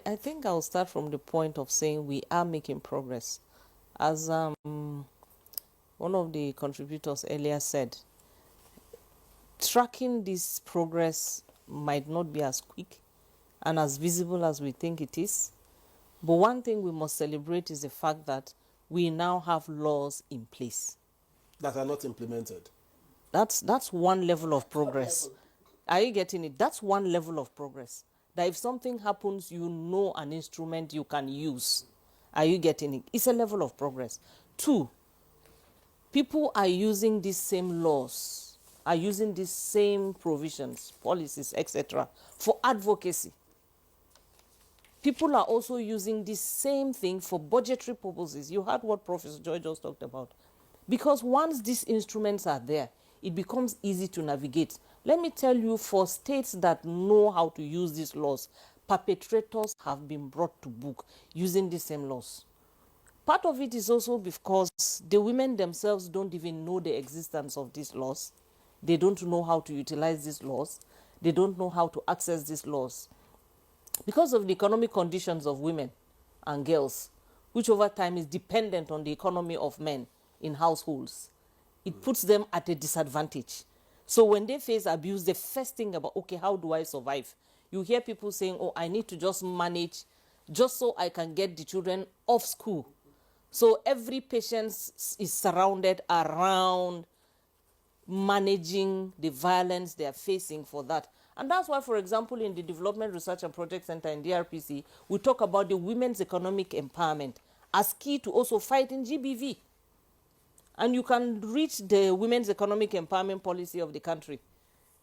I think I'll start from the point of saying we are making progress. As one of the contributors earlier said, tracking this progress might not be as quick and as visible as we think it is. But one thing we must celebrate is the fact that we now have laws in place that are not implemented. That's one level of progress. Are you getting it? That's one level of progress. That if something happens, you know an instrument you can use. Are you getting it? It's a level of progress. Two, people are using these same laws, are using these same provisions, policies, etc., for advocacy. People are also using this same thing for budgetary purposes. You heard what Professor Joy just talked about. Because once these instruments are there, it becomes easy to navigate. Let me tell you, for states that know how to use these laws, perpetrators have been brought to book using the same laws. Part of it is also because the women themselves don't even know the existence of these laws. They don't know how to utilize these laws. They don't know how to access these laws. Because of the economic conditions of women and girls, which over time is dependent on the economy of men in households, it puts them at a disadvantage. So when they face abuse, the first thing about, okay, how do I survive? You hear people saying, oh, I need to just manage just so I can get the children off school. So every patient is surrounded around managing the violence they are facing for that. And that's why, for example, in the Development Research and Project Center in DRPC, we talk about the women's economic empowerment as key to also fighting GBV. And you can reach the women's economic empowerment policy of the country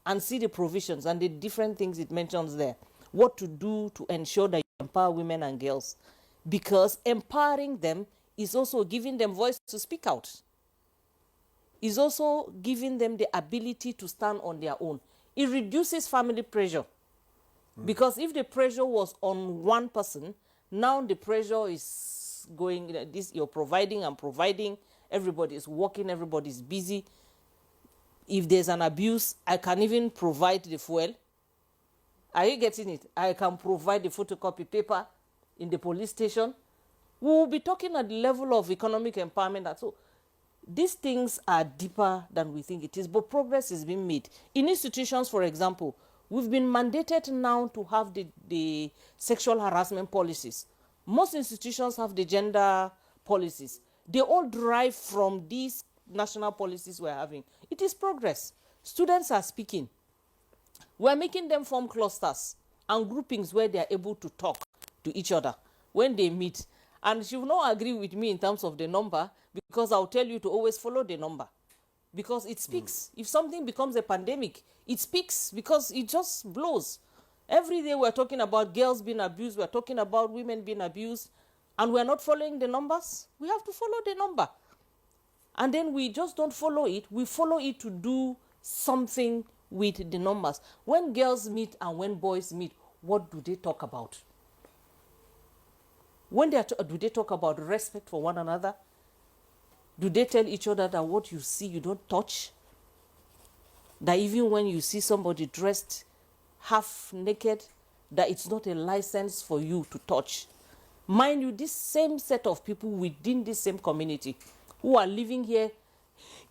and see the provisions and the different things it mentions there. What to do to ensure that you empower women and girls. Because empowering them is also giving them voice to speak out. Is also giving them the ability to stand on their own. It reduces family pressure. Because if the pressure was on one person, now the pressure is going, this you're providing and providing, everybody is working, everybody is busy. If there's an abuse, I can even provide the fuel. Are you getting it? I can provide the photocopy paper in the police station. We will be talking at the level of economic empowerment. So these things are deeper than we think it is, but progress is being made. In institutions, for example, we've been mandated now to have the sexual harassment policies. Most institutions have the gender policies. They all derive from these national policies we're having. It is progress. Students are speaking. We're making them form clusters and groupings where they are able to talk to each other when they meet. And she will not agree with me in terms of the number, because I'll tell you to always follow the number. Because it speaks. If something becomes a pandemic, it speaks because it just blows. Every day we're talking about girls being abused, we're talking about women being abused, and we're not following the numbers. We have to follow the number. And then we just don't follow it. We follow it to do something with the numbers. When girls meet and when boys meet, what do they talk about? When do they talk about respect for one another? Do they tell each other that what you see you don't touch? That even when you see somebody dressed half naked, that it's not a license for you to touch? Mind you, this same set of people within this same community who are living here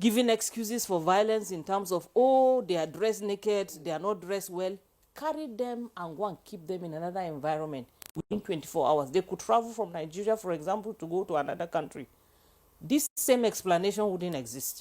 giving excuses for violence in terms of, oh, they are dressed naked, they are not dressed well, carry them and go and keep them in another environment within 24 hours. They could travel from Nigeria, for example, to go to another country. This same explanation wouldn't exist.